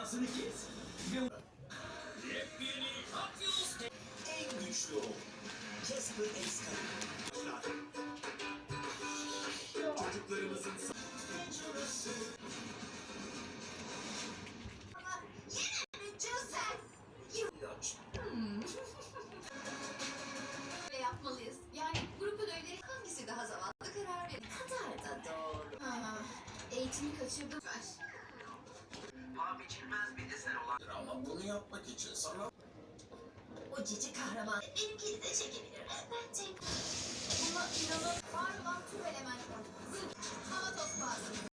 dünyasını gez. Ve yepyeni Hot Wheels en güçlü o. Casper X-Car. Çocuklarımızın Ve yapmalıyız. Yani grubun öğeleri hangisi daha zamanlı karar verin. Kadar da doğru. Ha, eğitimi kaçırdım. Paha biçilmez bir desen olan ama bunu yapmak için sana O cici kahraman benimkini de çekebilir. Bence Buna inanın var olan tüm elementler. Zırh, hava tosbağası,